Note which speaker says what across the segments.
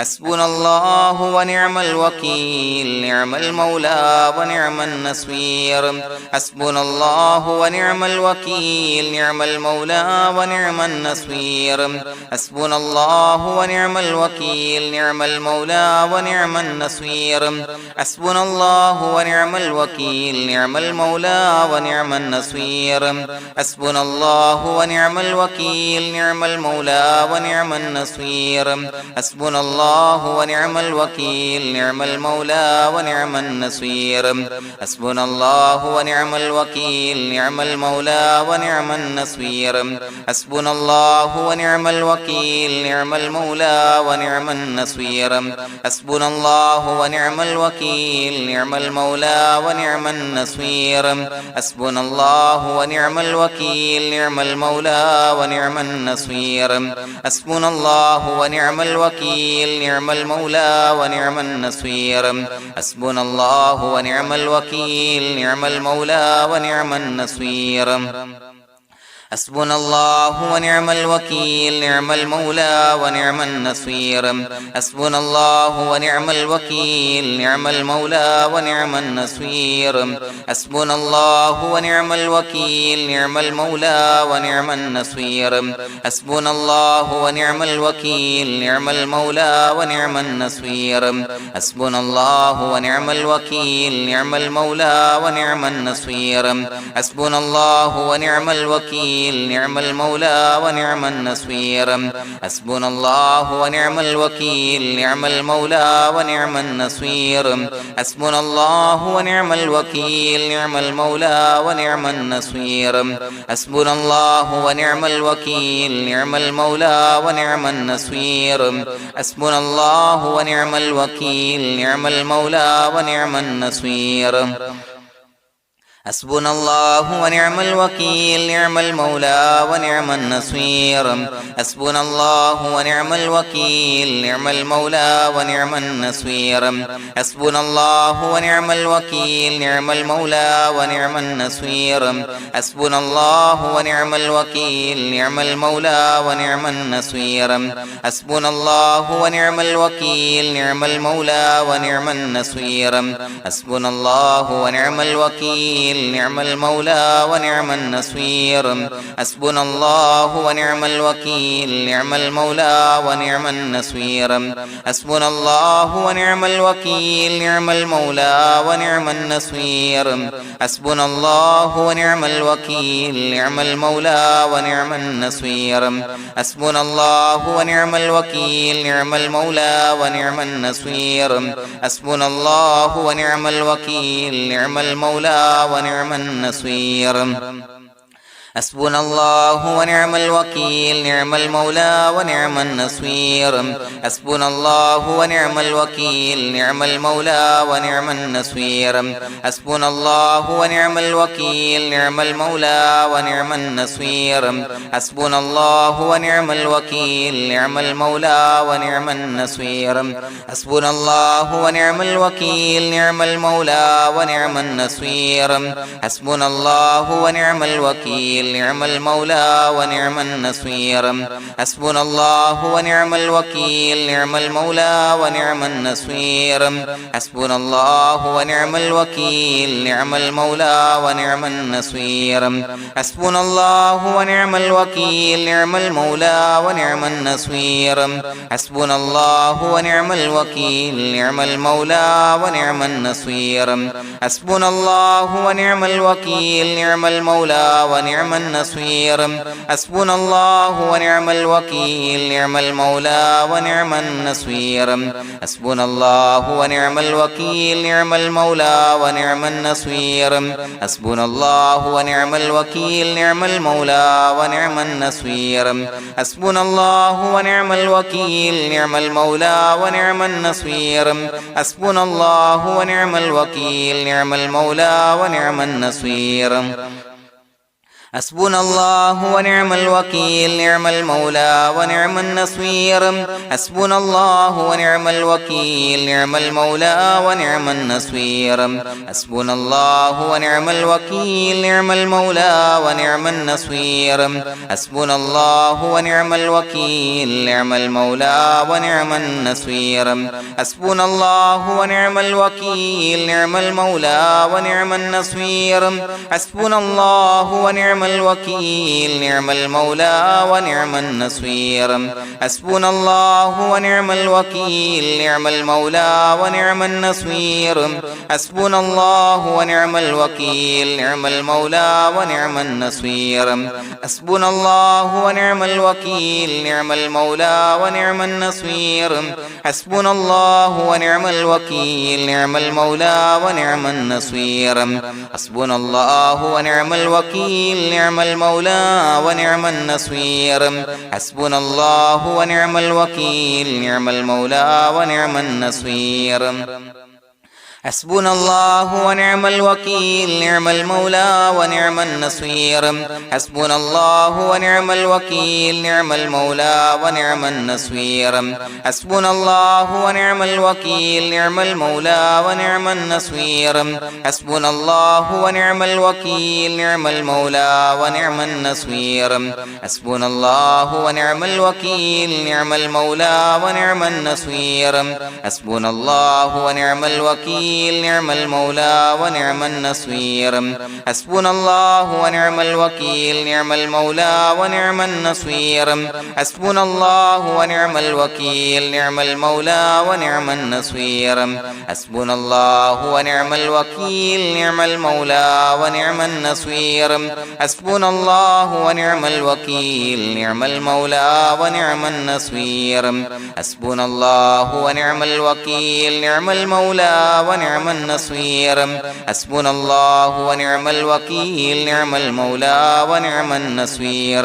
Speaker 1: حسبنا الله ونعم الوكيل نعم المولى ونعم النصير حسبنا الله ونعم الوكيل نعم المولى ونعم النصير حسبنا الله ونعم الوكيل نعم المولى ونعم النصير حسبنا الله ونعم الوكيل نعم المولى ونعم النصير حسبنا الله ونعم الوكيل نعم المولى ونعم النصير حسبنا الله ونعم الوكيل نعم المولى ونعم النصير حسبنا الله ونعم الوكيل نعم المولى ونعم النصير حسبنا الله ونعم الوكيل نعم المولى ونعم النصير حسبنا الله ونعم الوكيل نعم المولى ونعم النصير حسبنا الله ونعم الوكيل نعم المولى ونعم النصير حسبنا الله ونعم الوكيل نعم المولى ونعم النصير حسبنا الله ونعم الوكيل نعم المولى ونعم النصير حسبنا الله ونعم الوكيل نعم المولى ونعم النصير حسبنا الله ونعم الوكيل نعم المولى ونعم النصير حسبنا الله ونعم الوكيل نعم المولى ونعم النصير حسبنا الله ونعم الوكيل نعم المولى ونعم النصير حسبنا الله ونعم الوكيل نعم المولى ونعم النصير حسبنا الله ونعم الوكيل نعم المولى ونعم النصير حسبنا الله ونعم الوكيل نعم المولى ونعم النصير حسبنا الله ونعم الوكيل نعم المولى ونعم النصير حسبنا الله ونعم الوكيل نعم المولى ونعم النصير حسبنا الله ونعم الوكيل نعم المولى ونعم النصير حسبنا الله ونعم الوكيل نعم المولى ونعم النصير حسبنا الله ونعم الوكيل نعم المولى ونعم النصير حسبنا الله ونعم الوكيل نعم المولى ونعم النصير حسبنا الله ونعم الوكيل نعم المولى ونعم النصير حسبنا الله ونعم الوكيل نعم المولى ونعم النصير حسبنا الله ونعم الوكيل نعم المولى ونعم النصير حسبنا الله ونعم الوكيل نعم المولى ونعم النصير حسبنا الله ونعم الوكيل نعم المولى ونعم النصير حسبنا الله ونعم الوكيل نعم المولى ونعم النصير حسبنا الله ونعم الوكيل نعم المولى ونعم النصير حسبنا الله ونعم الوكيل نعم المولى ونعم النصير حسبنا الله ونعم الوكيل نعم المولى ونعم النصير حسبنا الله ونعم الوكيل نعم المولى ونعم النصير حسبنا الله ونعم الوكيل نعم المولى ونعم النصير حسبنا الله ونعم الوكيل نعم المولى ونعم النصير حسبنا الله ونعم الوكيل نعم المولى ونعم النصير حسبنا الله ونعم الوكيل نعم المولى ونعم النصير حسبنا الله ونعم الوكيل نعم المولى ونعم النصير حسبنا الله ونعم الوكيل نعم المولى ونعم النصير حسبنا الله ونعم الوكيل نعم المولى ونعم النصير حسبنا الله ونعم الوكيل نعم المولى ونعم النصير حسبنا الله ونعم الوكيل نعم المولى ونعم النصير حسبنا الله ونعم الوكيل نعم المولى ونعم النصير حسبنا الله ونعم الوكيل نعم المولى ونعم النصير حسبنا الله ونعم الوكيل نعم المولى ونعم النصير حسبنا الله ونعم الوكيل نعم المولى ونعم النصير حسبنا الله ونعم الوكيل نعم المولى ونعم النصير حسبنا الله ونعم الوكيل نعم المولى ونعم النصير حسبنا الله ونعم الوكيل نعم المولى ونعم النصير حسبنا الله ونعم الوكيل نعم المولى ونعم النصير حسبنا الله ونعم الوكيل نعم المولى ونعم النصير حسبنا الله ونعم الوكيل نعم المولى ونعم النصير حسبنا الله ونعم الوكيل نعم المولى ونعم النصير حسبنا الله ونعم الوكيل نعم المولى ونعم النصير حسبنا الله ونعم الوكيل نعم المولى ونعم النصير حسبنا الله ونعم الوكيل نعم المولى ونعم النصير حسبنا الله ونعم الوكيل نعم المولى ونعم النصير حسبنا الله ونعم الوكيل نعم المولى ونعم النصير حسبنا الله ونعم الوكيل نعم المولى ونعم النصير حسبنا الله ونعم الوكيل نعم المولى ونعم النصير حسبنا الله ونعم الوكيل نعم المولى ونعم النصير حسبنا الله ونعم الوكيل نعم المولى ونعم النصير حسبنا الله ونعم الوكيل نعم المولى ونعم النصير حسبنا الله ونعم الوكيل نعم المولى ونعم النصير حسبنا الله ونعم الوكيل نعم المولى ونعم النصير حسبنا الله ونعم الوكيل نعم المولى ونعم النصير حسبنا الله ونعم الوكيل نعم المولى ونعم النصير حسبنا الله ونعم الوكيل نعم المولى ونعم النصير حسبنا الله ونعم الوكيل نعم المولى ونعم النصير حسبنا الله ونعم الوكيل نعم المولى ونعم النصير حسبنا الله ونعم الوكيل نعم المولى ونعم النصير حسبنا الله ونعم الوكيل نعم المولى ونعم النصير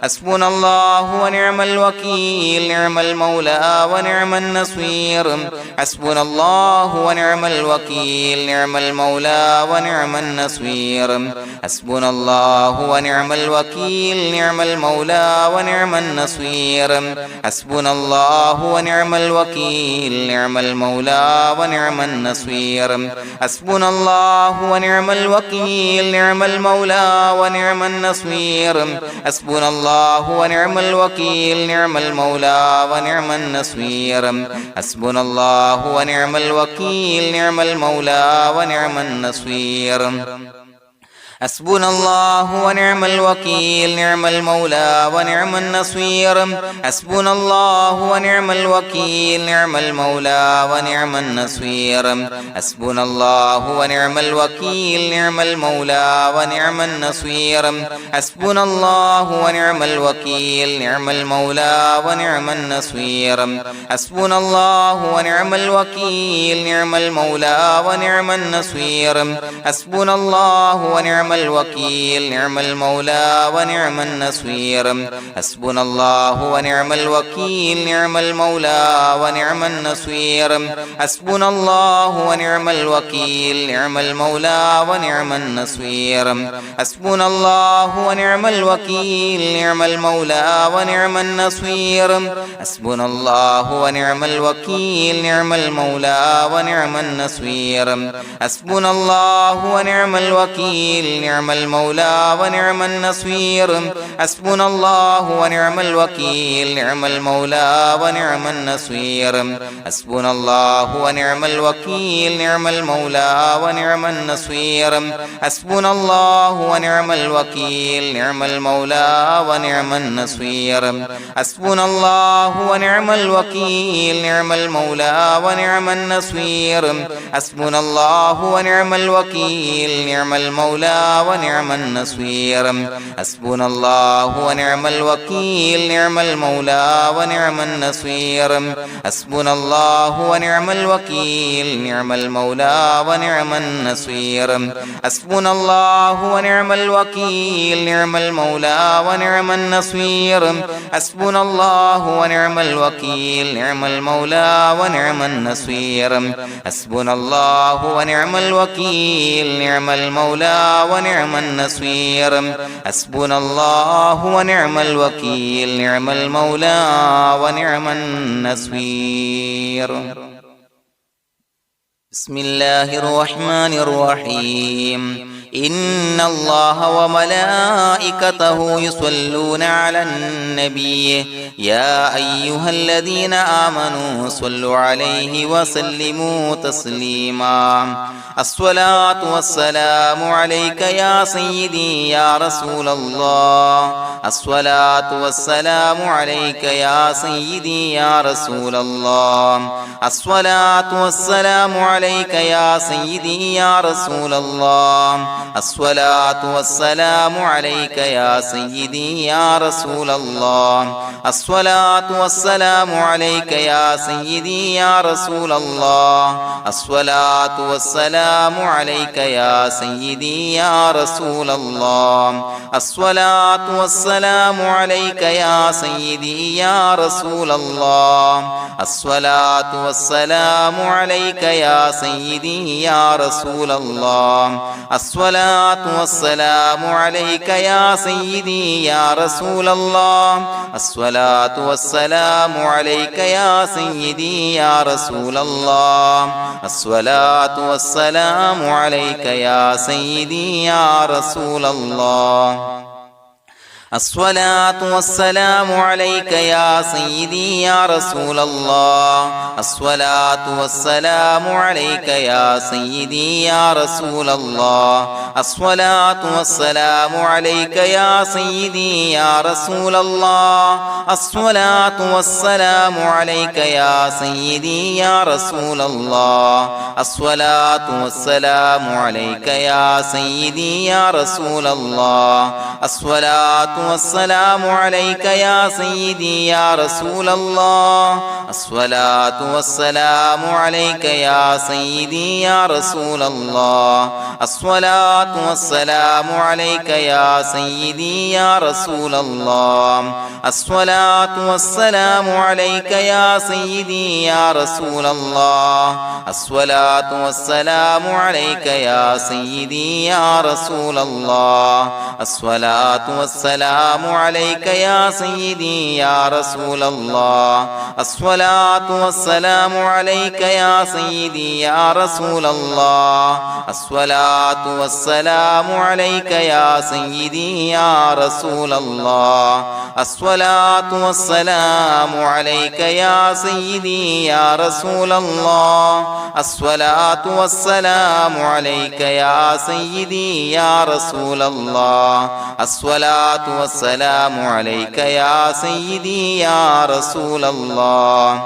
Speaker 1: حسبنا الله ونعم الوكيل نعم المولى ونعم النصير حسبنا الله ونعم الوكيل نعم المولى ونعم النصير حسبنا الله ونعم الوكيل نعم المولى ونعم النصير حسبنا الله ونعم الوكيل نعم المولى ونعم النصير حسبنا الله ونعم الوكيل نعم المولى ونعم النصير حسبنا الله ونعم الوكيل نعم المولى ونعم النصير حسبنا الله ونعم الوكيل نعم المولى ونعم النصير حسبنا الله ونعم الوكيل نعم المولى ونعم النصير حسبنا الله ونعم الوكيل نعم المولى ونعم النصير حسبنا الله ونعم الوكيل نعم المولى ونعم النصير حسبنا الله ونعم الوكيل نعم المولى ونعم النصير حسبنا الله ونعم الوكيل نعم المولى ونعم النصير حسبنا الله ونعم الوكيل نعم المولى ونعم النصير حسبنا الله ونعم الوكيل نعم المولى ونعم النصير حسبنا الله ونعم الوكيل نعم المولى ونعم النصير حسبنا الله ونعم الوكيل نعم المولى ونعم النصير حسبنا الله ونعم الوكيل نعم المولى ونعم النصير حسبنا الله ونعم الوكيل نعم المولى ونعم النصير حسبنا الله ونعم الوكيل نعم المولى ونعم النصير حسبنا الله ونعم الوكيل نعم المولى ونعم النصير حسبنا الله ونعم الوكيل نعم المولى ونعم النصير حسبنا الله ونعم الوكيل نعم المولى ونعم النصير حسبنا الله ونعم الوكيل نعم المولى ونعم النصير حسبنا الله ونعم الوكيل نعم المولى ونعم النصير حسبنا الله ونعم الوكيل نعم المولى ونعم النصير حسبنا الله ونعم الوكيل نعم المولى ونعم النصير حسبنا الله ونعم الوكيل نعم المولى ونعم النصير حسبنا الله ونعم الوكيل نعم المولى ونعم النصير بسم الله الرحمن الرحيم إن الله وملائكته يصلون على النبي يا أيها الذين آمنوا صلوا عليه وسلموا تسليما الصلاة والسلام عليك يا سيدي يا رسول الله الصلاة والسلام عليك يا سيدي يا رسول الله الصلاة والسلام عليك يا سيدي يا رسول الله الصلاة والسلام عليك يا سيدي يا رسول الله الصلاة والسلام عليك يا سيدي يا رسول الله الصلاة والسلام عليك يا سيدي يا رسول الله الصلاة والسلام عليك يا سيدي يا رسول الله الصلاة والسلام عليك يا سيدي يا رسول الله الصلاة والسلام عليك يا سيدي يا رسول الله الصلاة والسلام عليك يا سيدي يا رسول الله الصلاة والسلام عليك يا سيدي يا رسول الله الصلاة والسلام عليك يا سيدي يا رسول الله الصلاة والسلام عليك يا سيدي يا رسول الله الصلاة والسلام عليك يا سيدي يا رسول الله الصلاة والسلام عليك يا سيدي يا رسول الله الصلاة والسلام عليك يا سيدي يا رسول الله الصلاة والسلام عليك يا سيدي يا رسول الله الصلاة والسلام عليك يا سيدي يا رسول الله الصلاة والسلام عليك يا سيدي يا رسول الله الصلاة والسلام عليك يا سيدي يا رسول الله الصلاة والسلام عليك يا سيدي يا رسول الله الصلاة والسلام عليك يا سيدي يا رسول الله الصلاة والسلام عليك يا سيدي يا رسول الله الصلاة والسلام عليك يا سيدي يا رسول الله الصلاة والسلام عليك يا سيدي يا رسول الله الصلاة والسلام عليك يا سيدي يا رسول الله الصلاة والسلام عليك يا سيدي يا رسول الله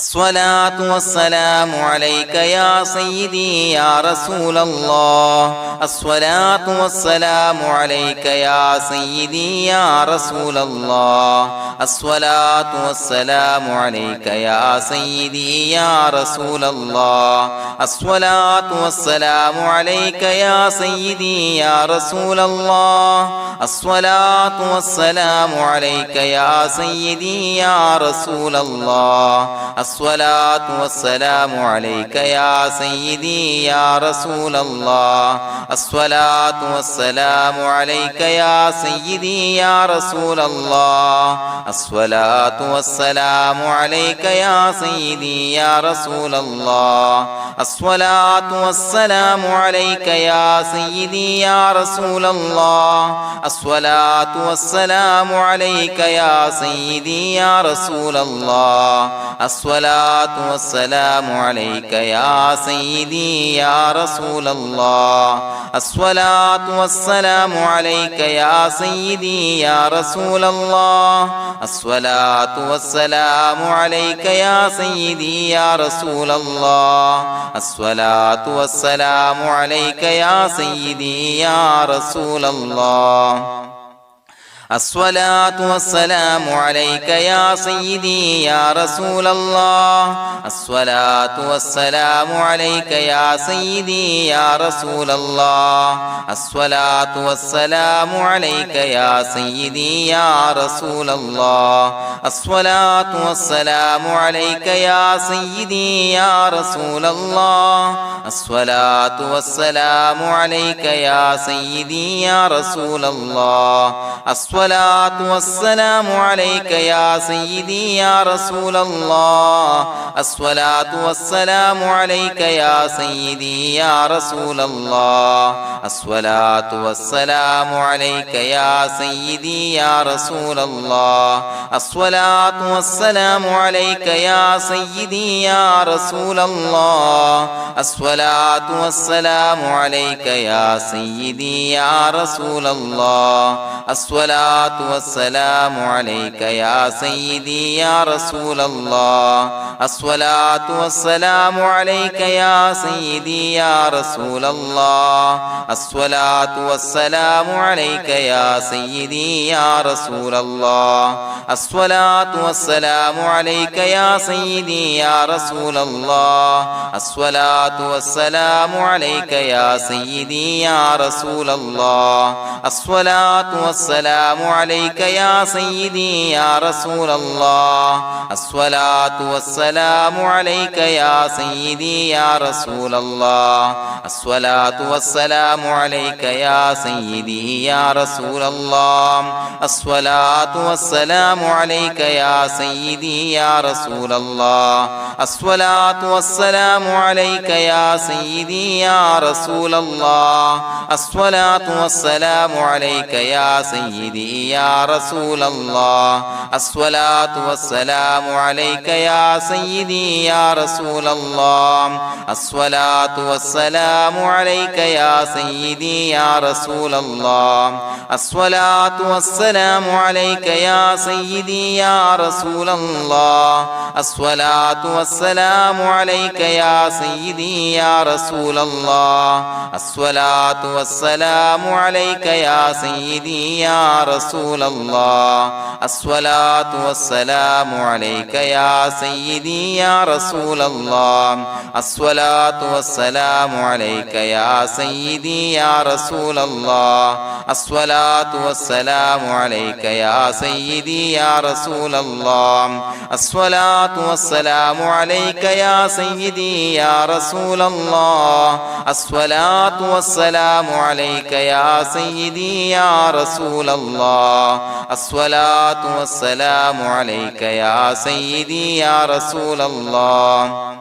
Speaker 1: الصلاة والسلام عليك يا سيدي يا رسول الله الصلاة والسلام عليك يا سيدي يا رسول الله الصلاة والسلام عليك يا سيدي يا رسول الله الصلاة والسلام عليك يا سيدي يا رسول الله الصلاة والسلام عليك يا سيدي يا رسول الله الصلاة والسلام عليك يا سيدي يا رسول الله الصلاة والسلام عليك يا سيدي يا رسول الله الصلاة والسلام عليك يا سيدي يا رسول الله الصلاة والسلام عليك يا سيدي يا رسول الله الصلاة والسلام عليك يا سيدي يا رسول الله الصلاة والسلام عليك يا سيدي يا رسول الله الصلاة والسلام عليك يا سيدي يا رسول الله الصلاة والسلام عليك يا سيدي يا رسول الله الصلاة والسلام عليك يا سيدي يا رسول الله الصلاة والسلام عليك يا سيدي يا رسول الله الصلاة والسلام عليك يا سيدي يا رسول الله الصلاة والسلام عليك يا سيدي يا رسول الله الصلاة والسلام عليك يا سيدي يا رسول الله الصلاة والسلام عليك يا سيدي يا رسول الله الصلاة والسلام عليك يا سيدي يا رسول الله الصلاة والسلام عليك يا سيدي يا رسول الله الصلاة والسلام عليك يا سيدي يا رسول الله الصلاة والسلام عليك يا سيدي يا رسول الله الصلاة والسلام عليك يا سيدي يا رسول الله الصلاة والسلام عليك يا سيدي يا رسول الله الصلاة والسلام عليك يا سيدي يا رسول الله الصلاة والسلام عليك يا سيدي يا رسول الله الصلاة والسلام عليك يا سيدي يا رسول الله الصلاة والسلام عليك يا سيدي يا رسول الله الصلاة والسلام عليك يا سيدي يا رسول الله الصلاة والسلام عليك يا سيدي يا رسول الله الصلاة والسلام عليك يا سيدي يا رسول الله الصلاة والسلام عليك يا سيدي يا رسول الله الصلاة والسلام عليك يا سيدي يا رسول الله الصلاة والسلام عليك يا سيدي يا رسول الله الصلاة والسلام عليك يا سيدي يا رسول الله الصلاة والسلام عليك يا سيدي يا رسول الله الصلاة والسلام عليك يا سيدي يا رسول الله الصلاة والسلام عليك يا سيدي يا رسول الله الصلاة والسلام عليك يا سيدي يا رسول الله الصلاة والسلام عليك يا سيدي يا رسول الله الصلاة والسلام عليك يا سيدي يا رسول الله الصلاة والسلام عليك يا سيدي يا رسول الله الصلاة والسلام عليك يا سيدي يا رسول الله الصلاة والسلام عليك يا سيدي يا رسول الله الصلاة والسلام عليك يا سيدي يا رسول الله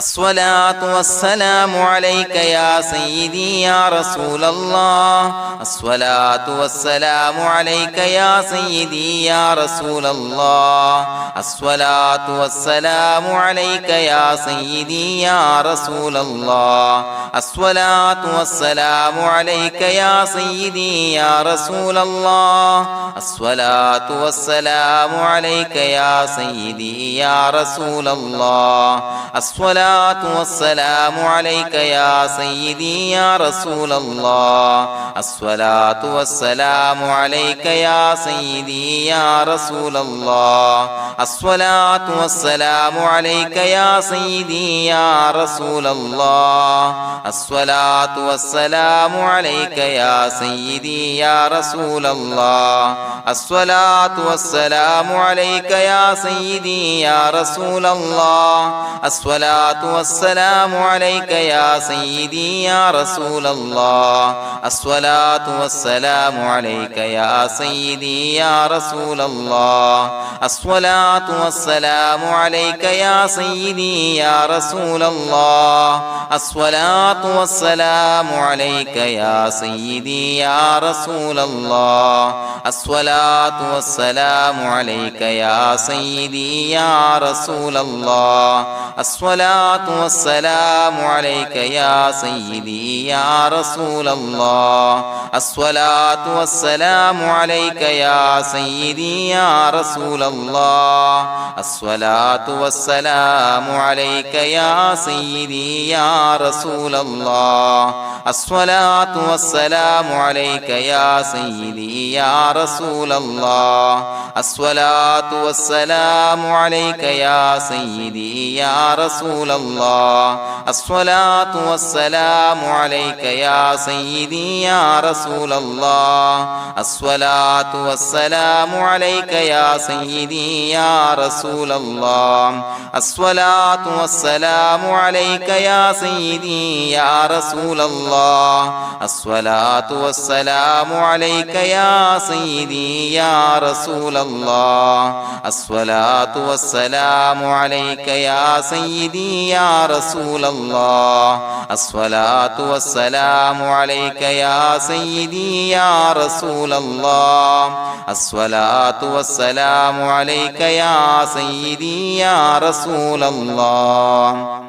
Speaker 1: الصلاة والسلام عليك يا سيدي يا رسول الله الصلاة والسلام عليك يا سيدي يا رسول الله الصلاة والسلام عليك يا سيدي يا رسول الله الصلاة والسلام عليك يا سيدي يا رسول الله الصلاة والسلام عليك يا سيدي يا رسول الله الصلاة والسلام عليك يا سيدي يا رسول الله الصلاة والسلام عليك يا سيدي يا رسول الله الصلاة والسلام عليك يا سيدي يا رسول الله الصلاة والسلام عليك يا سيدي يا رسول الله الصلاة والسلام عليك يا سيدي يا رسول الله الصلاة والسلام عليك يا سيدي يا رسول الله الصلاة والسلام عليك يا سيدي يا رسول الله الصلاة والسلام عليك يا سيدي يا رسول الله الصلاة والسلام عليك يا سيدي يا رسول الله الصلاة والسلام عليك يا سيدي يا رسول الله الصلاة الصلاة والسلام عليك يا سيدي يا رسول الله الصلاة والسلام عليك يا سيدي يا رسول الله الصلاة والسلام عليك يا سيدي يا رسول الله الصلاة والسلام عليك يا سيدي يا رسول الله الصلاة والسلام عليك يا سيدي يا رسول الله الصلاة والسلام عليك يا سيدي يا رسول الله الصلاة والسلام عليك يا سيدي يا رسول الله الصلاة والسلام عليك يا سيدي يا رسول الله الصلاة والسلام عليك يا سيدي يا رسول الله الصلاة والسلام عليك يا سيدي يا رسول الله الصلاة والسلام عليك يا سيدي يا رسول الله الصلاة والسلام عليك يا سيدي يا رسول الله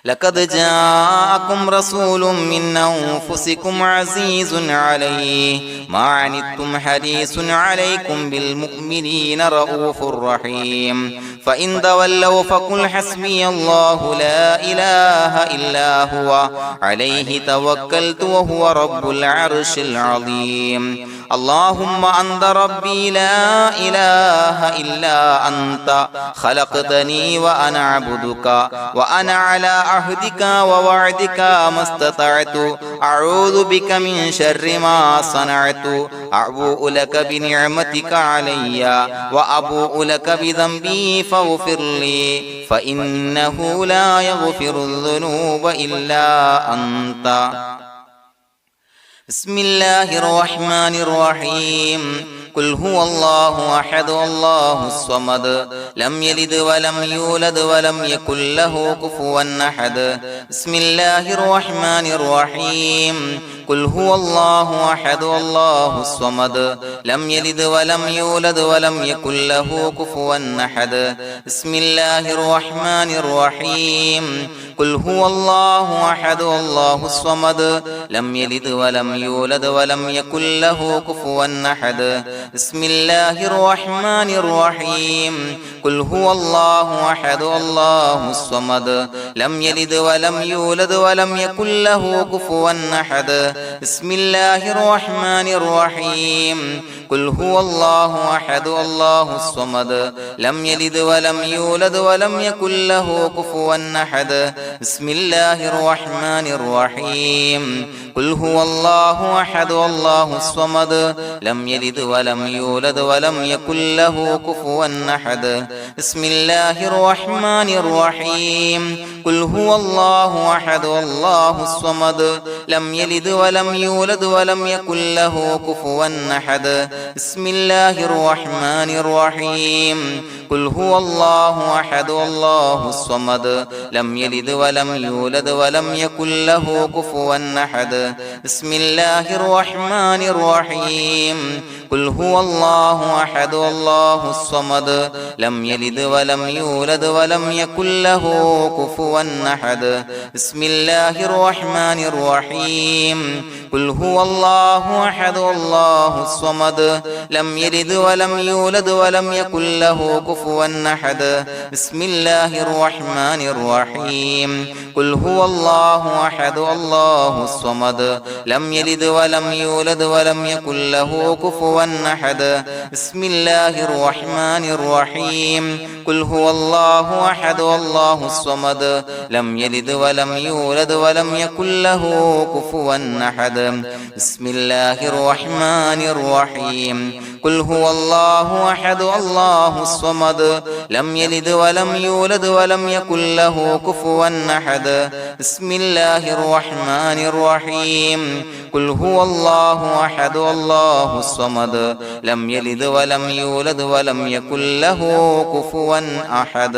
Speaker 1: لقد جاءكم رسول من أنفسكم عزيز عليه ما عنتم حريص عليكم بالمؤمنين رؤوف رحيم فإن تولوا فقل حسبي الله لا إله إلا هو عليه توكلت وهو رب العرش العظيم اللهم أنت ربي لا إله إلا أنت خلقتني وأنا عبدك وأنا على عهدك ووعدك ما استطعت أعوذ بك من شر ما صنعت أبوء لك بنعمتك علي وأبوء لك بذنبي فاغفر لي فإنه لا يغفر الذنوب إلا أنت بسم الله الرحمن الرحيم قل هو الله أحد الله الصمد لم يلد ولم يولد ولم يكن له كفوا أحد بسم الله الرحمن الرحيم قل هو الله أحد الله الصمد لم يلد ولم يولد ولم يكن له كفوا أحد بسم الله الرحمن الرحيم قل هو الله أحد الله الصمد لم يلد ولم يولد ولم يكن له كفوا أحد بسم الله الرحمن الرحيم قل هو الله أحد الله الصمد لم يلد ولم يولد ولم يكن له كفوا أحد بسم الله الرحمن الرحيم قل هو الله أحد الله الصمد لم يلد ولم يولد ولم يكن له كفوا أحد بسم الله الرحمن الرحيم قل هو الله أحد الله الصمد لم يلد ولم يولد ولم يكن له كفوا أحد بسم الله الرحمن الرحيم قل هو الله أحد الله الصمد لم يلد ولم يولد ولم يكن له كفوا أحد بسم الله الرحمن الرحيم قل هو الله أحد الله الصمد لم يلد ولم يولد ولم يكن له كفوا أحد بسم الله الرحمن الرحيم قل هو الله أحد الله الصمد لم يلد ولم يولد ولم يكن له كفوا أحد بسم الله الرحمن الرحيم قل هو الله أحد الله الصمد لم يلد ولم يولد ولم يكن له كفوا أحد بسم الله الرحمن الرحيم قل هو الله أحد الله الصمد لم يلد ولم يولد ولم يكن له كفوا أحد بسم الله الرحمن الرحيم قل هو الله أحد الله الصمد لم يلد ولم يولد ولم يكن له كفوا أحد بسم الله الرحمن الرحيم قل هو الله أحد الله الصمد لم يلد ولم يولد ولم يكن له كفوا أحد بسم الله الرحمن الرحيم قل هو الله أحد الله الصمد لم يلد ولم يولد ولم يكن له كفوا أحد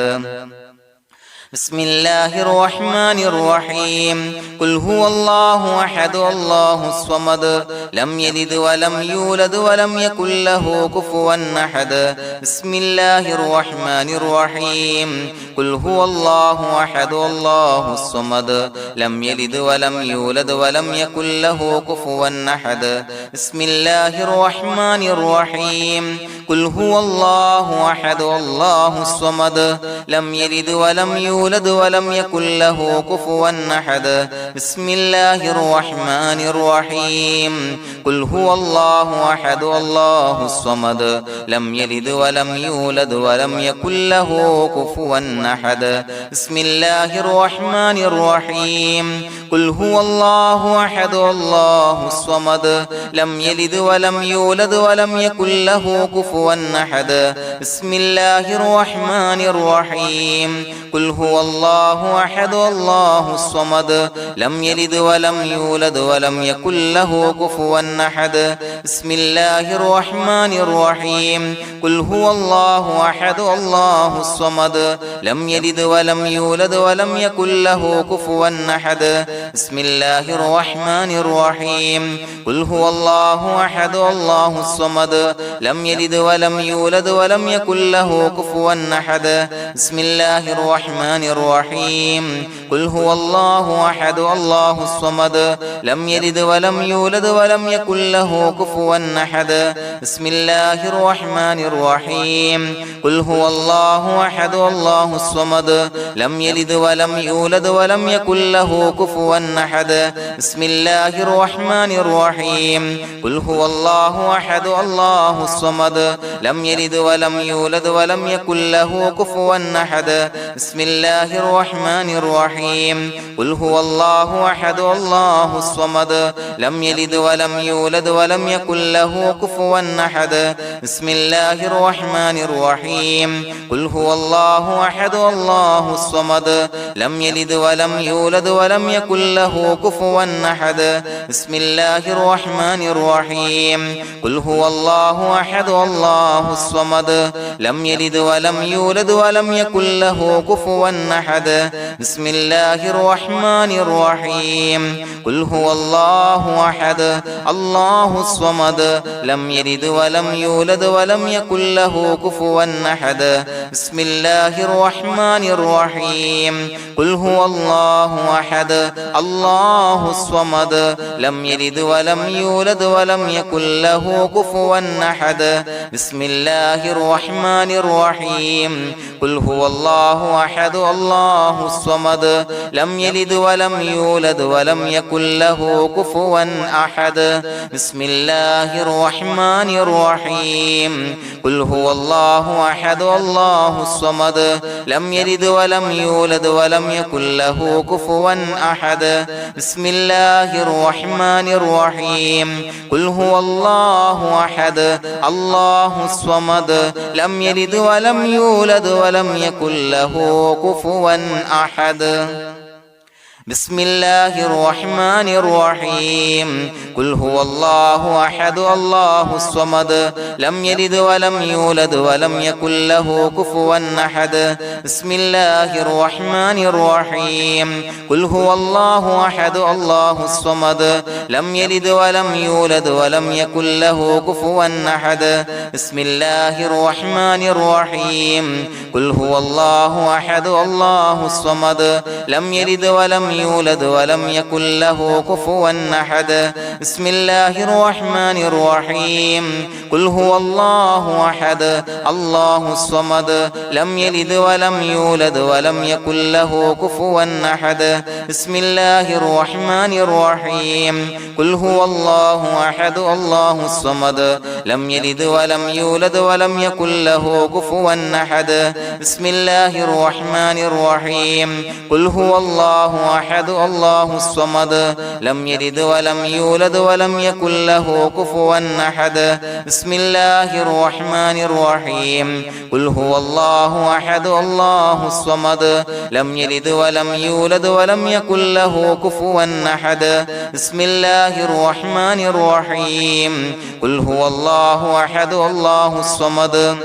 Speaker 1: بسم الله الرحمن الرحيم قل هو الله أحد الله الصمد لم يلد ولم يولد ولم يكن له كفوا أحد بسم الله الرحمن الرحيم قل هو الله أحد الله الصمد لم يلد ولم يولد ولم يكن له كفوا أحد بسم الله الرحمن الرحيم قل هو الله أحد الله الصمد لم يلد ولم يولد ولم يكن له كفوا أحد بسم الله الرحمن الرحيم قل هو الله أحد الله الصمد لم يلد ولم يولد ولم يكن له كفوا أحد بسم الله الرحمن الرحيم قل هو الله أحد الله الصمد لم يلد ولم يولد ولم يكن له كفوا أحد بسم الله الرحمن الرحيم قل هو الله أحد الله الصمد لم يلد ولم يولد ولم يكن له كفوا أحد بسم الله الرحمن الرحيم قل هو الله أحد الله الصمد لم يلد ولم يولد ولم يكن له كفوا أحد بسم الله الرحمن الرحيم قل هو الله أحد الله الصمد لم يلد ولم يولد ولم يكن له كفوا أحد بسم الله الرحمن الرحيم قل هو الله أحد الله الصمد لم يلد ولم يولد ولم يكن له كفوا أحد بسم الله الرحمن الرحيم قل هو الله أحد الله الصمد لم يلد ولم يولد ولم يكن له كفوا أحد بسم الله الرحمن الرحيم قل هو الله أحد الله الصمد لم يلد ولم يولد ولم يكن له كفوا أحد بسم الله الرحمن الرحيم قل هو الله أحد الله الصمد لم يلد ولم يولد ولم يكن له كفوا أحد بسم الله الرحمن الرحيم قل هو الله أحد الله الصمد لم يلد ولم يولد ولم يكن له كفوا أحد بسم الله الرحمن الرحيم قل هو الله أحد الله الصمد لم يلد ولم يولد ولم يكن له كفوا أحد بسم الله الرحمن الرحيم قل هو الله أحد الله الصمد لم يلد ولم يولد ولم يكن له كفوا أحد بسم الله الرحمن الرحيم قل هو الله أحد الله الصمد لم يلد ولم يولد ولم يكن له كفوا أحد بسم الله الرحمن الرحيم قل هو الله أحد الله الصمد لم يلد ولم يولد ولم يكن له كفوا أحد بسم الله الرحمن الرحيم قل هو الله أحد الله الصمد لم يلد ولم يولد ولم يكن له كفوا أحد بسم الله الرحمن الرحيم قل هو الله أحد الله الصمد لم يلد ولم يولد ولم يكن له كفوا أحد بسم الله الرحمن الرحيم قل هو الله أحد الله الصمد لم يلد ولم يولد ولم يكن له كفوا أحد بسم الله الرحمن الرحيم قل هو الله أحد الله الصمد لم يلد ولم يولد ولم يكن له كفوا أحد بسم الله الرحمن الرحيم قل هو الله أحد الله الصمد لم يلد ولم يولد ولم يكن له كفوا أحد بسم الله الرحمن الرحيم قل هو الله أحد الله الصمد لم يلد ولم يولد ولم يكن له كفوا أحد بسم الله الرحمن الرحيم قل هو الله أحد الله الصمد لم يلد ولم يولد ولم يكن له كفوا أحد بسم الله الرحمن الرحيم قل هو الله أحد الله الصمد لم يلد ولم يولد ولم يكن له كفوا أحد بسم الله الرحمن الرحيم قل هو الله أحد الله الصمد لم يلد ولم يولد ولم يكن له كفوا أحد بسم الله الرحمن الرحيم قل هو الله أحد الله الصمد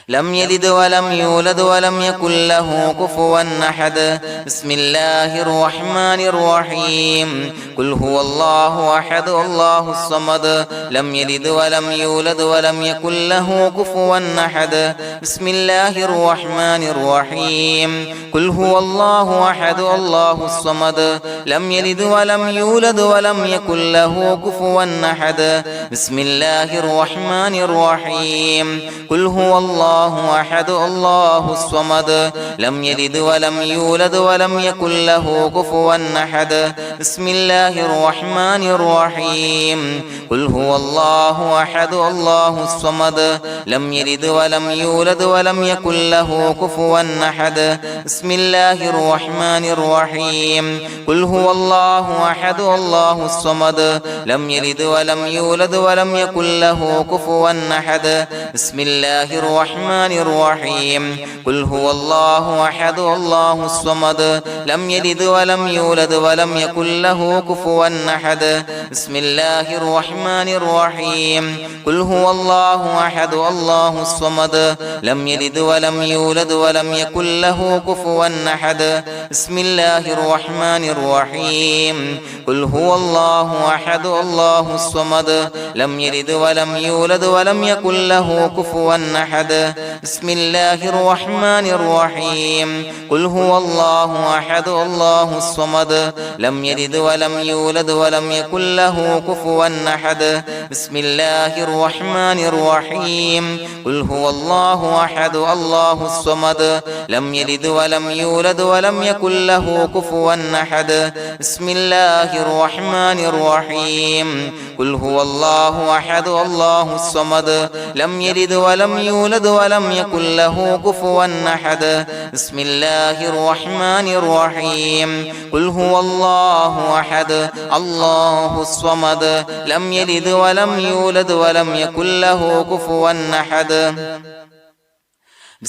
Speaker 1: لم يلد ولم يولد ولم يكن له كفوا أحد بسم الله الرحمن الرحيم قل هو الله أحد الله الصمد لم يلد ولم يولد ولم يكن له كفوا أحد بسم الله الرحمن الرحيم قل هو الله أحد الله الصمد لم يلد ولم يولد ولم يكن له كفوا أحد بسم الله الرحمن الرحيم قل هو الله أحد الله الصمد لم يلد ولم يولد ولم يكن له كفوا أحد بسم الله الرحمن الرحيم قل هو الله أحد الله الصمد لم يلد ولم يولد ولم يكن له كفوا أحد بسم الله الرحمن الرحيم قل هو الله أحد الله الصمد لم يلد ولم يولد ولم يكن له كفوا أحد بسم الله الرحمن الرحيم قل هو الله أحد الله الصمد لم يلد ولم يولد ولم يكن له كفوا أحد بسم الله الرحمن الرحيم قل هو الله أحد الله الصمد لم يلد ولم يولد ولم يكن له كفوا أحد بسم الله الرحمن الرحيم قل هو الله أحد الله الصمد لم يلد ولم يولد ولم يكن له كفوا أحد بسم الله الرحمن الرحيم قل هو الله أحد الله الصمد لم يلد ولم يولد ولم يكن له كفوا أحد بسم الله الرحمن الرحيم قل هو الله أحد الله الصمد لم يلد ولم يولد ولم يكن له كفوا أحد بسم الله الرحمن الرحيم قل هو الله أحد الله الصمد لم يلد ولم يولد ولم يكن له كفوا أحد بسم الله الرحمن الرحيم قل هو الله أحد الله الصمد لم يلد ولم يولد ولم يكن له كفوا أحد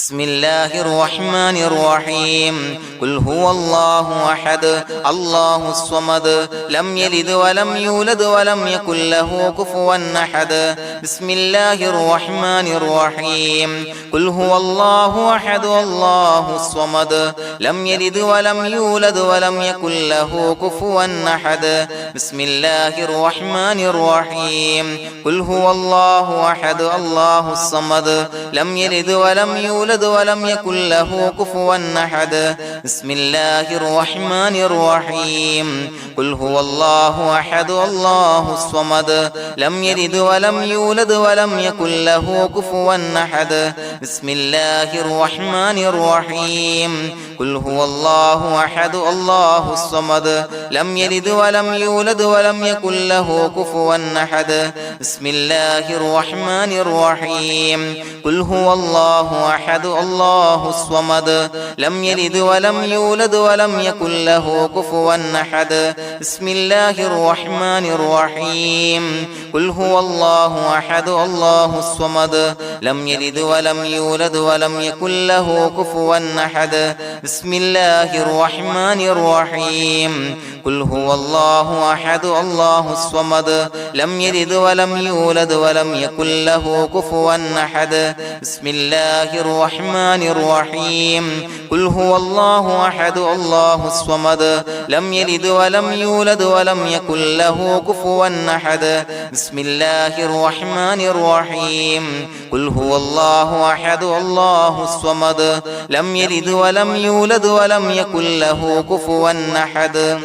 Speaker 1: بسم الله الرحمن الرحيم قل هو الله أحد الله الصمد لم يلد ولم يولد ولم يكن له كفوا أحد بسم الله الرحمن الرحيم قل هو الله أحد الله الصمد لم يلد ولم يولد ولم يكن له كفوا أحد بسم الله الرحمن الرحيم قل هو الله أحد الله الصمد لم يلد ولم يولد ولم يكن له كفوا أحد بسم الله الرحمن الرحيم قل هو الله أحد الله الصمد لم يلد ولم يولد ولم يكن له كفوا أحد بسم الله الرحمن الرحيم قل هو الله أحد الله الصمد لم يلد ولم يولد ولم يكن له كفوا أحد بسم الله الرحمن الرحيم قل هو الله أحد الله الصمد لم يلد ولم يولد ولم يكن له كفوا أحد بسم الله الرحمن الرحيم قل هو الله أحد الله الصمد لم يلد ولم يولد ولم يكن له كفوا أحد بسم الله الرحمن الرحيم قل هو الله أحد الله الصمد لم يلد ولم يولد ولم يكن له كفوا أحد بسم الله الرحمن الرحيم قل هو الله أحد الله الصمد لم يلد ولم يولد ولم يكن له كفوا أحد بسم الله الرحمن الرحيم قل هو الله أحد الله الصمد لم يلد ولم يولد ولم يكن له كفوا أحد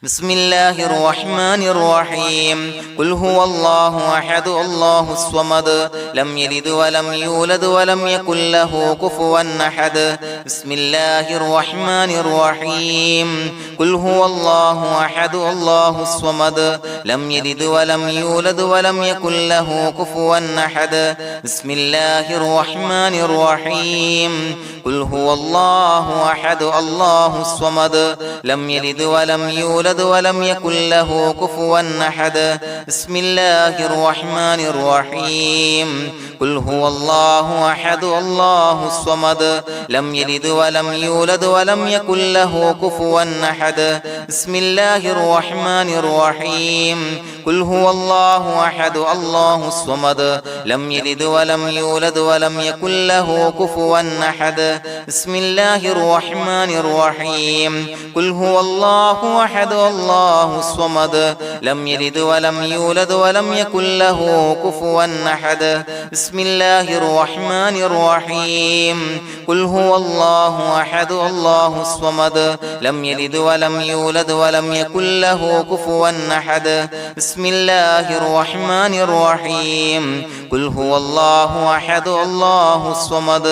Speaker 1: بسم الله الرحمن الرحيم قل هو الله أحد الله الصمد لم يلد ولم يولد ولم يكن له كفوا أحد بسم الله الرحمن الرحيم قل هو الله أحد الله الصمد لم يلد ولم يولد ولم يكن له كفوا أحد بسم الله الرحمن الرحيم قل هو الله أحد الله الصمد لم يلد ولم يولد يولد ولم يكن له كفوا أحد بسم الله الرحمن الرحيم قل هو الله أحد الله الصمد لم يلد ولم يولد ولم يكن له كفوا أحد بسم الله الرحمن الرحيم قل هو الله أحد الله الصمد لم يلد ولم يولد ولم يكن له كفوا أحد بسم الله الرحمن الرحيم قل هو الله أحد الله الصمد لم يلد ولم يولد ولم يكن له كفوا أحد بسم الله الرحمن الرحيم قل هو الله أحد الله الصمد لم يلد ولم يولد ولم يكن له كفوا أحد بسم الله الرحمن الرحيم قل هو الله أحد الله الصمد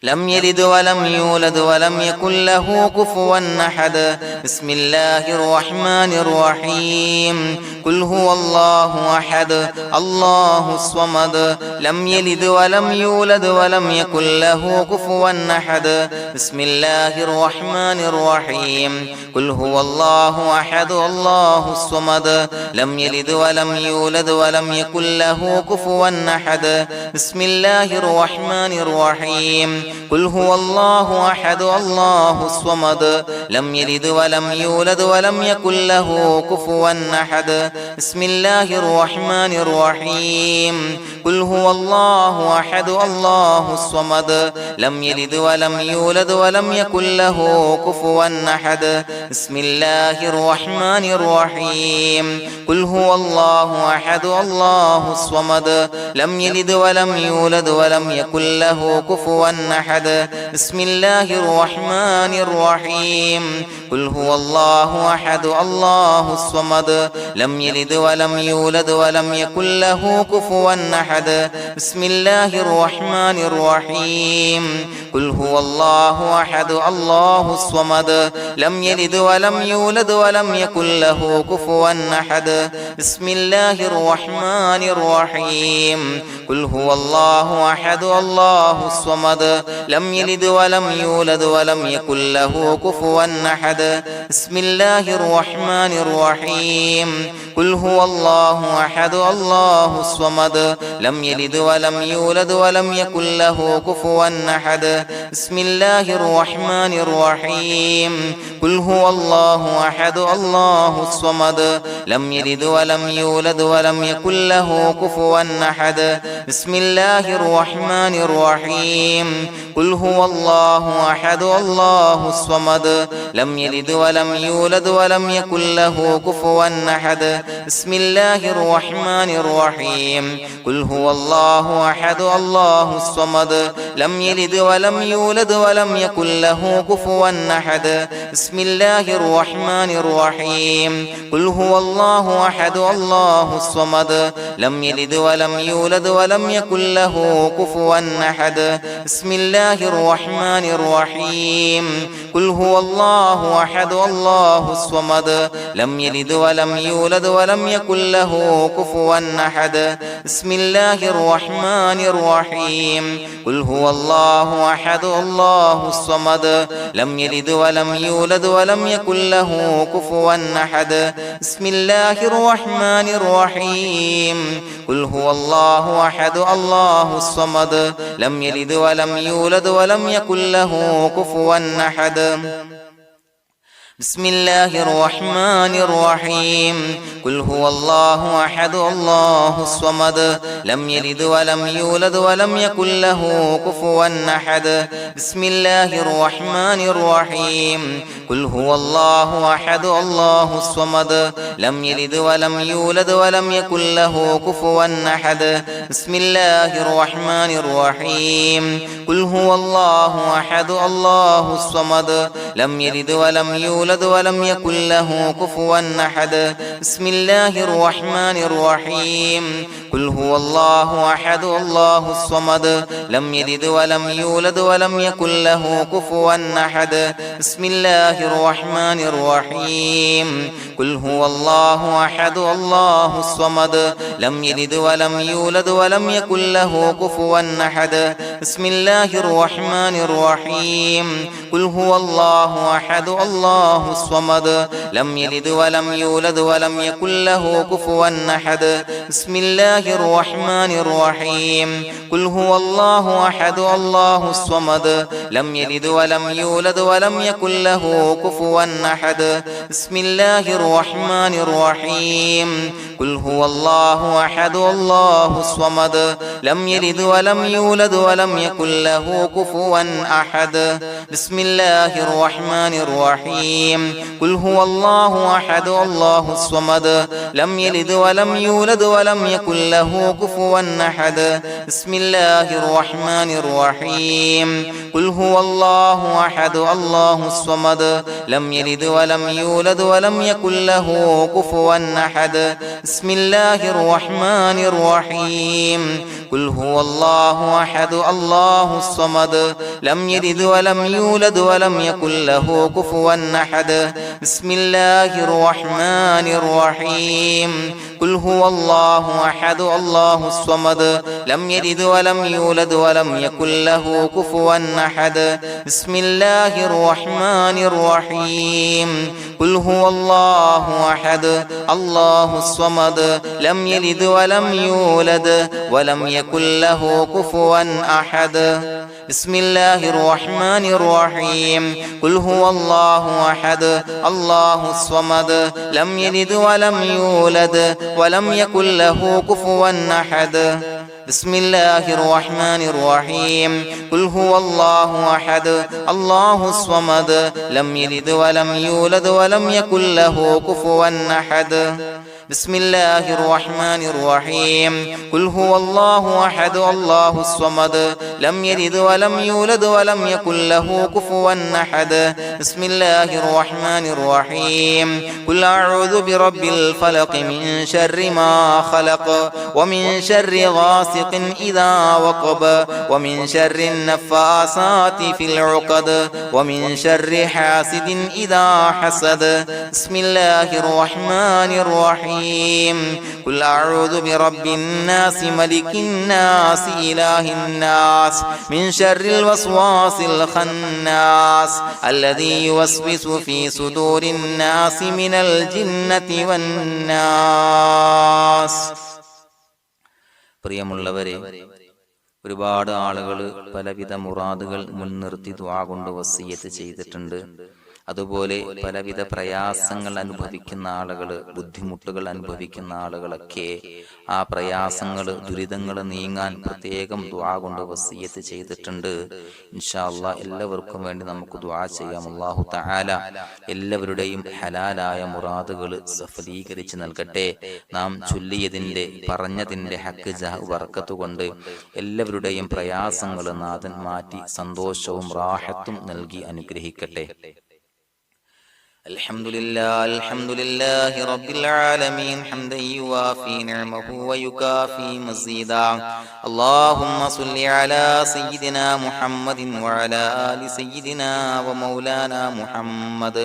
Speaker 1: لم يلد ولم يولد ولم يكن له كفوا أحد بسم الله الرحمن الرحيم قل هو الله أحد الله الصمد لم يلد ولم يولد ولم يكن له كفوا أحد بسم الله الرحمن الرحيم قل هو الله أحد الله الصمد لم يلد ولم يولد ولم يكن له كفوا أحد بسم الله الرحمن الرحيم قل هو الله أحد الله الصمد لم يلد ولم يولد ولم يكن له كفوا أحد بسم الله الرحمن الرحيم قل هو الله أحد الله الصمد لم يلد ولم يولد ولم يكن له كفوا أحد بسم الله الرحمن الرحيم قل هو الله أحد الله الصمد لم يلد ولم يولد ولم يكن له كفوا أحد بسم الله الرحمن الرحيم قل هو الله أحد الله الصمد لم يلد ولم يولد ولم يكن له كفوا أحد بسم الله الرحمن الرحيم قل هو الله أحد الله الصمد لم يلد ولم يولد ولم يكن له كفوا أحد بسم الله الرحمن الرحيم قل هو الله أحد الله الصمد لم يلد ولم يولد ولم يكن له كفوا أحد بسم الله الرحمن الرحيم قل هو الله أحد الله الصمد لم يلد ولم يولد ولم يكن له كفوا أحد بسم الله الرحمن الرحيم قل هو الله أحد الله الصمد لم يلد ولم يولد ولم يكن له كفوا أحد بسم الله الرحمن الرحيم قل هو الله أحد الله الصمد لم يلد ولم يولد ولم يكن له كفوا أحد بسم الله الرحمن الرحيم قل هو الله أحد الله الصمد لم يلد ولم يولد ولم يكن له كفوا أحد بسم الله الرحمن الرحيم قل هو الله أحد الله الصمد لم يلد ولم يولد ولم يكن له كفوا أحد بسم الله الرحمن الرحيم قل هو الله أحد الله الصمد لم يلد ولم يولد ولم يكن له كفوا أحد بسم الله الرحمن الرحيم قل هو الله أحد الله الصمد لم يلد ولم يولد ولم يكن له كفوا أحد بسم الله الرحمن الرحيم قل هو الله أحد الله الصمد لم يلد ولم يولد ولم يكن له كفوا أحد بسم الله الرحمن الرحيم قل هو الله أحد الله الصمد لم يلد ولم يولد ولم يكن له كفوا أحد بسم الله الرحمن الرحيم قل هو الله أحد الله الصمد لم يلد ولم يولد ولم يكن له كفوا أحد بسم الله الرحمن الرحيم قل هو الله أحد الله الصمد لم يلد ولم يولد ولم يكن له كفوا أحد بسم الله الرحمن الرحيم قل هو الله أحد الله الصمد لم يلد ولم يولد ولم يكن له كفوا أحد بسم الله الرحمن الرحيم قل هو الله أحد الله الصمد لم يلد ولم يولد ولم يكن له كفوا أحد بسم الله الرحمن الرحيم قل هو الله الله أحد الله الصمد لم يلد ولم يولد ولم يكن له كفوا أحد بسم الله الرحمن الرحيم قل هو الله أحد الله الصمد لم يلد ولم يولد ولم يكن له كفوا أحد بسم الله الرحمن الرحيم قل هو الله أحد الله الصمد لم يلد ولم يولد ولم يكن له كفوا أحد بسم الله الرحمن الرحيم قل هو الله أحد الله الصمد لم يلد ولم يولد ولم يكن له كفوا أحد بسم الله الرحمن الرحيم قل هو الله أحد الله الصمد لم يلد ولم يولد ولم يكن له كفوا أحد بسم الله الرحمن الرحيم قل هو الله أحد الله الصمد لم يلد ولم يولد ولم يكن له كفوا أحد بسم الله الرحمن الرحيم قل هو الله أحد الله الصمد لم يلد ولم يولد ولم يكن له كفوا أحد بسم الله الرحمن الرحيم قل هو الله أحد الله الصمد لم يلد ولم يولد ولم يكن له كفوا أحد بسم الله الرحمن الرحيم قل هو الله أحد الله الصمد لم يلد ولم يولد ولم يكن له كفوا أحد بسم الله الرحمن الرحيم قل هو الله أحد الله الصمد لم يلد ولم يولد ولم يكن له كفوا أحد بسم الله الرحمن الرحيم قل هو الله أحد الله الصمد لم يلد ولم يولد ولم يكن له كفوا أحد بسم الله الرحمن الرحيم قل أعوذ برب الفلق من شر ما خلق ومن شر غاسق إذا وقب ومن شر النفاثات في العقد ومن شر حاسد إذا حسد بسم الله الرحمن الرحيم قل أعوذ برب الناس ملك الناس إله الناس من شر الوسواس الخناس الذي يوسوس في صدور الناس من الجنة والناس. പ്രിയമുള്ളവരെ, ഒരുപാട് ആളുകൾ പലവിധ മുറാദുകൾ മുൻനിർത്തി ദുആ കൊണ്ട് വസിയ്യത്ത് ചെയ്തിട്ടുണ്ട്. അതുപോലെ പലവിധ പ്രയാസങ്ങൾ അനുഭവിക്കുന്ന ആളുകൾ, ബുദ്ധിമുട്ടുകൾ അനുഭവിക്കുന്ന ആളുകളൊക്കെ ആ പ്രയാസങ്ങൾ, ദുരിതങ്ങൾ നീങ്ങാൻ പ്രത്യേകം ദുആ കൊണ്ട് വസിയ്യത്ത് ചെയ്തിട്ടുണ്ട്. ഇൻഷാ അല്ലാഹ് എല്ലാവർക്കും വേണ്ടി നമുക്ക് ദുആ ചെയ്യാം. അല്ലാഹു തആല എല്ലാവരുടെയും ഹലാലായ മുറാദുകൾ സഫലീകരിച്ച് നൽകട്ടെ. നാം ചൊല്ലിയതിന്റെ, പറഞ്ഞതിന്റെ ഹക്ക് ജാഹ് ബർക്കത്ത് കൊണ്ട് എല്ലാവരുടെയും പ്രയാസങ്ങൾ നാഥൻ മാറ്റി സന്തോഷവും റാഹത്തും നൽകി അനുഗ്രഹിക്കട്ടെ. الحمد لله رب العالمين حمدا يوافي نعمه ويكافي مزيدا. اللهم صل على سيدنا محمد وعلى آل سيدنا ومولانا محمد.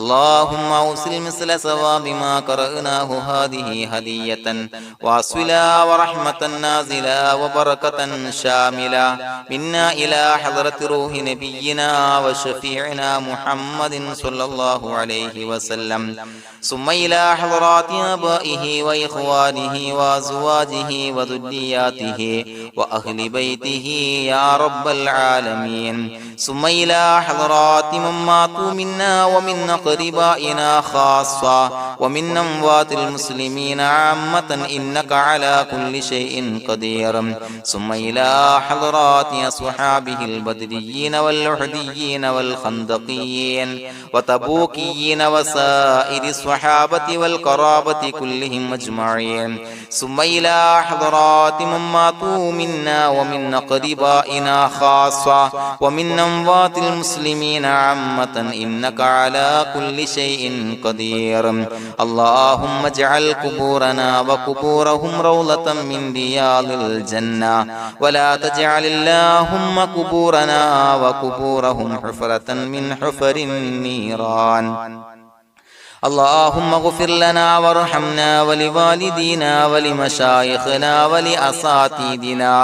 Speaker 1: اللهم أوصل مثل ثواب ما قرأناه هذه هدية واصلا ورحمة نازلا وبركة شاملة منا إلى حضرة روح نبينا وشفيعنا محمد صلى الله عليه وسلم، ثم إلى حضرات آبائه وإخوانه وأزواجه وذرياته وأهل بيته يا رب العالمين، ثم إلى حضرات من ماتوا منا ومن أقربائنا خاصة ومن أموات المسلمين عامة إنك على كل شيء قدير، ثم إلى حضرات أصحابه البدريين والأحديين والخندقيين وتبوكيين وسائر الصحابة والقرابة كلهم أجمعين، ثم إلى حضرات من ماتوا منا ومن أقربائنا خاصة ومن أموات المسلمين عامة إنك على كل شيء قدير. اللهم اجعل قبورنا وقبورهم روضة من رياض الجنة، ولا تجعل اللهم قبورنا وقبورهم حفرة من حفر النيران. اللهم اغفر لنا وارحمنا ولوالدينا ولمشايخنا ولأساتذتنا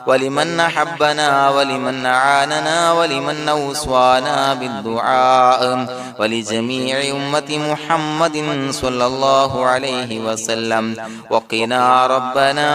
Speaker 1: ولمن أحبنا ولمن أعاننا ولمن أوصانا بالدعاء ولجميع أمة محمد صلى الله عليه وسلم وقنا ربنا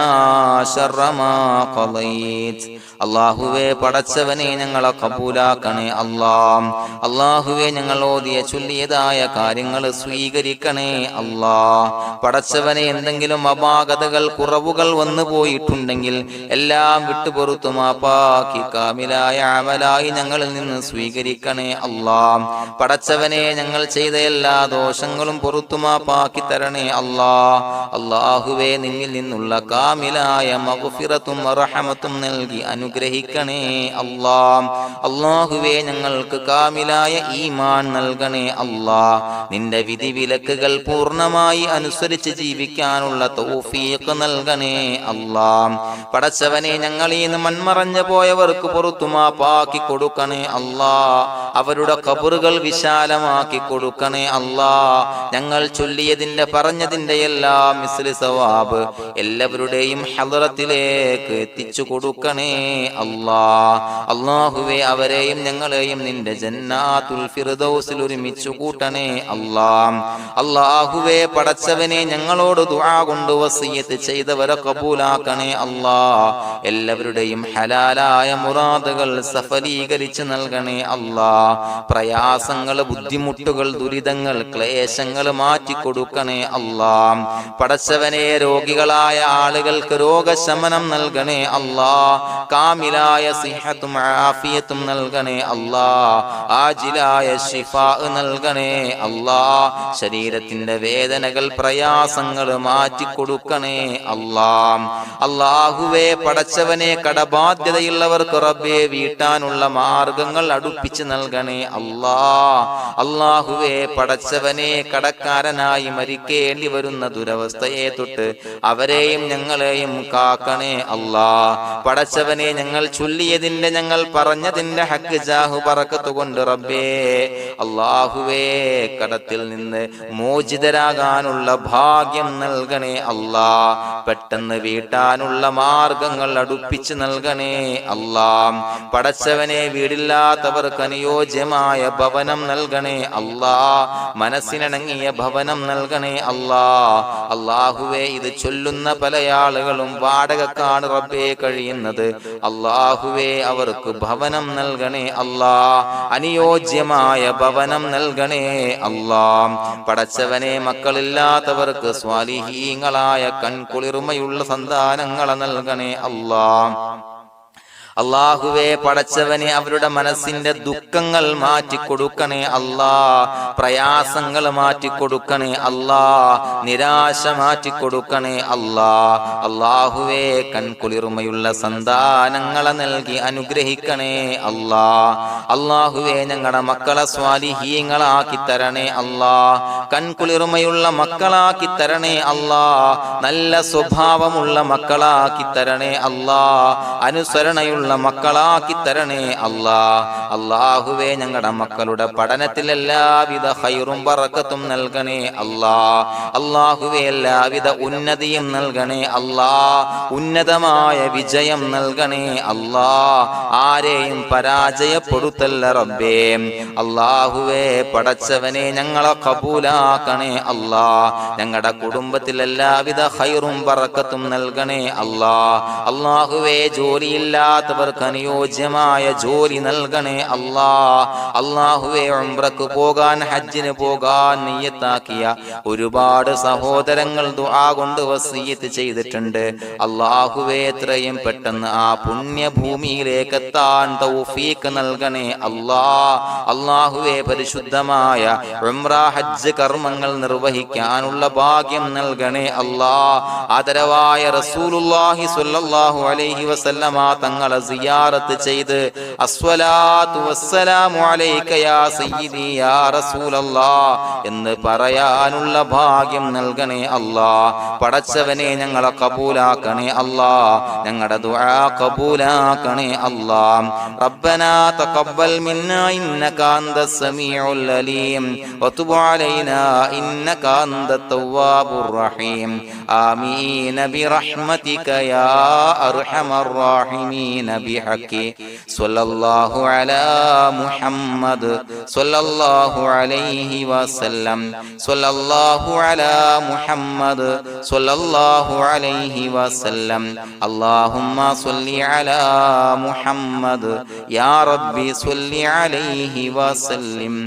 Speaker 1: شر ما قضيت. അള്ളാഹുവേ പടച്ചവനെ ഞങ്ങളെ കബൂലാക്കണേ അല്ലാഹ്. അള്ളാഹുവേ ഞങ്ങൾ ഓതിയ ചൊല്ലിയതായ കാര്യങ്ങൾ സ്വീകരിക്കണേ അല്ലാഹ്. പടച്ചവനെ എന്തെങ്കിലും അപാകതകൾ കുറവുകൾ വന്നു പോയിട്ടുണ്ടെങ്കിൽ എല്ലാം വിട്ടുപൊറുത്തു മാപ്പാക്കി കാമിലായ അമലായി ഞങ്ങളിൽ നിന്ന് സ്വീകരിക്കണേ അല്ലാഹ്. പടച്ചവനെ ഞങ്ങൾ ചെയ്ത എല്ലാ ദോഷങ്ങളും പൊറുത്തു മാപ്പാക്കി തരണേ അല്ലാഹ്. അള്ളാഹുവേ നിന്നിൽ നിന്നുള്ള കാമിലായ മഗ്ഫിറത്തും റഹമത്തും നൽകി അനുഗ്രഹിക്കണേ അല്ലാഹ്. അല്ലാഹുവേ ഞങ്ങൾക്ക് കാമിലായ ഈമാൻ നൽകണേ അല്ലാഹ്. നിന്റെ വിധി വിലക്കുകൾ പൂർണ്ണമായി അനുസരിച്ച് ജീവിക്കാനുള്ള തൗഫീഖ് നൽകണേ അല്ലാഹ്. പടച്ചവനെ ഞങ്ങളിൽ നിന്ന് മൺമറഞ്ഞു പോയവർക്ക് പുറത്തു മാപ്പാക്കി കൊടുക്കണേ അല്ലാഹ്. അവരുടെ ഖബറുകൾ വിശാലമാക്കി കൊടുക്കണേ അല്ലാഹ്. ഞങ്ങൾ ചൊല്ലിയതിന്റെ പറഞ്ഞതിന്റെ എല്ലാം മിസ്ലി സവാബ് എല്ലാവരുടെയും ഹളറത്തിലേക്ക് എത്തിച്ചു കൊടുക്കണേ അല്ലാഹ്. അല്ലാഹുവേ അവരെയും ഞങ്ങളെയും നിന്റെ ജന്നാത്തുൽ ഫിർദൗസിൽ ഒരുമിച്ചു കൂട്ടണേ അല്ലാഹ്. അല്ലാഹുവേ പടച്ചവനെ ഞങ്ങളോട് ദുആ കൊണ്ട് വസിയത്ത് ചെയ്തവരെ കബൂലാക്കണേ അല്ലാഹ്. എല്ലാവരുടെയും ഹലാലായ മുറാദുകൾ സഫലീകരിച്ച് നൽകണേ അല്ലാഹ്. പ്രയാസങ്ങൾ, ബുദ്ധിമുട്ടുകൾ, ദുരിതങ്ങൾ, ക്ലേശങ്ങൾ മാറ്റിക്കൊടുക്കണേ അല്ലാഹ്. പടച്ചവനെ രോഗികളായ ആളുകൾക്ക് രോഗശമനം നൽകണേ അല്ലാഹ്. കാമിലായ സിഹത്തും ആഫിയത്തും നൽകണേ അല്ലാഹ്. ആജിലായ ശിഫാ നൽകണേ അല്ലാഹ്. ശരീരത്തിന്റെ വേദനകൾ, പ്രയാസങ്ങൾ മാറ്റിക്കൊടുക്കണേ അല്ലാഹ്. അല്ലാഹുവേ പടച്ചവനെ കടബാധ്യതയുള്ളവർക്ക് റബ്ബേ വീട്ടാനുള്ള മാർഗങ്ങൾ അടുപ്പിച്ച് നൽകണേ അല്ലാഹ്. അല്ലാഹുവേ പടച്ചവനെ കടക്കാരനായി മരിക്കേണ്ടി വരുന്ന ദുരവസ്ഥയെ തൊട്ട് അവരെയും ഞങ്ങളെയും കാക്കണേ അല്ലാഹ്. പടച്ചവനെ ഞങ്ങൾ ചൊല്ലിയതിന്റെ, ഞങ്ങൾ പറഞ്ഞതിന്റെ ഹക്ക് ജാഹു ബറക്കത്ത് കൊണ്ട് റബ്ബേ അല്ലാഹുവേ കടത്തിൽ നിന്ന് മോചിതരാകാനുള്ള ഭാഗ്യം നൽകണേ അല്ലാഹ്. പെട്ടെന്ന് വീട്ടാനുള്ള മാർഗങ്ങൾ അടുപ്പിച്ച് നൽകണേ അല്ലാഹ്. പടച്ചവനെ വീടില്ലാത്തവർക്ക് അനുയോജ്യമായ ഭവനം നൽകണേ അല്ലാഹ്. മനസ്സിനിണങ്ങിയ ഭവനം നൽകണേ അല്ലാഹ്. അല്ലാഹുവേ ഇത് ചൊല്ലുന്ന പല ആളുകളും വാടകക്കാണ് റബ്ബേ കഴിയുന്നത്. അല്ലാഹുവേ അവർക്ക് ഭവനം നൽകണേ അല്ലാഹ്. അനുയോജ്യമായ ഭവനം നൽകണേ അല്ലാഹ്. പടച്ചവനെ മക്കളില്ലാത്തവർക്ക് സ്വാലിഹീങ്ങളായ കൺകുളിർമയുള്ള സന്താനങ്ങളെ നൽകണേ അല്ലാഹ്. അല്ലാഹുവേ പടച്ചവനെ അവരുടെ മനസ്സിന്റെ ദുഃഖങ്ങൾ മാറ്റിക്കൊടുക്കണേ അല്ലാഹ്. പ്രയാസങ്ങൾ മാറ്റിക്കൊടുക്കണേ അല്ലാഹ്. നിരാശ മാറ്റിക്കൊടുക്കണേ അല്ലാഹ്. അല്ലാഹുവേ കൺകുളിർമയുള്ള സന്താനങ്ങളെ നൽകി അനുഗ്രഹിക്കണേ അല്ലാഹ്. അല്ലാഹുവേ ഞങ്ങളുടെ മക്കളെ സ്വാലിഹീങ്ങളാക്കി തരണേ അല്ലാഹ്. കൺകുളിർമയുള്ള മക്കളാക്കി തരണേ അല്ലാഹ്. നല്ല സ്വഭാവമുള്ള മക്കളാക്കി തരണേ അല്ലാഹ്. അനുസരണയുള്ള മക്കളാക്കി തരണേ അല്ലാഹ്. അല്ലാഹുവേ ഞങ്ങളുടെ മക്കളുടെ പഠനത്തിൽ എല്ലാവിധ ഖൈറും ബറക്കത്തും നൽകണേ അല്ലാഹ്. അല്ലാഹുവേ എല്ലാവിധ ഉന്നതിയും നൽകണേ അല്ലാഹ്. ഉന്നതമായ വിജയം നൽകണേ അല്ലാഹ്. ആരെയും പരാജയപ്പെടുത്തല്ല റബ്ബേ. അല്ലാഹുവേ പടച്ചവനെ ഞങ്ങളെ കബൂലാക്കണേ അല്ലാഹ്. ഞങ്ങളുടെ കുടുംബത്തിൽ എല്ലാവിധ ഖൈറും ബറക്കത്തും നൽകണേ അല്ലാഹ്. അല്ലാഹുവേ ജോലിയില്ലാത്ത അനുയോജ്യമായ ജോലി നൽകണേ അല്ലാഹ്. അല്ലാഹുവേ ഉംറക്ക് പോകാൻ, ഹജ്ജിന് പോകാൻ നിയ്യത്താക്കിയ ഒരുപാട് സഹോദരങ്ങൾ ദുആ കൊണ്ട് വസിയത്ത് ചെയ്തിട്ടുണ്ട്. അല്ലാഹുവേ എത്രയും പെട്ടെന്ന് ആ പുണ്യഭൂമിയിലേക്ക് എത്താൻ തൗഫീഖ് നൽകണേ അല്ലാഹ്. അല്ലാഹുവേ പരിശുദ്ധമായ ഉംറ ഹജ്ജ് കർമ്മങ്ങൾ നിർവഹിക്കാനുള്ള ഭാഗ്യം നൽകണേ അല്ലാഹ്. ആദരവായ റസൂലുള്ളാഹി സ്വല്ലല്ലാഹു അലൈഹി വസല്ലമ തങ്ങളെ സിയാറത്ത് ചെയ്ത് അസ്സലാത്തു വസ്സലാമു അലൈക യാ സയ്യിദി യാ റസൂലല്ലാഹ് എന്ന് പറയാനുള്ള ഭാഗ്യം നൽകണേ അല്ലാഹ്. പടച്ചവനെ ഞങ്ങളെ കബൂലാക്കണേ അല്ലാഹ്, ഞങ്ങളുടെ ദുആ കബൂലാക്കണേ അല്ലാഹ്. റബ്ബനാ തഖബ്ബൽ മിന്നാ ഇന്നക അന്തസ് സമീഉൽ അലീം വതുബ് അലൈനാ ഇന്നക അന്തത് തവ്വാബുർ റഹീം. ആമീൻ ബിറഹ്മതിക യാ അർഹമർ റഹീമീൻ ബിഹഖി സ്വല്ലല്ലാഹു അലാ മുഹമ്മദ് സ്വല്ലല്ലാഹു അലൈഹി വസല്ലം സ്വല്ലല്ലാഹു അലാ മുഹമ്മദ് സ്വല്ലല്ലാഹു അലൈഹി വസല്ലം. അല്ലാഹുമ്മ സ്വല്ലി അലാ മുഹമ്മദ് യാ റബ്ബി സ്വല്ലി അലൈഹി വസല്ലം.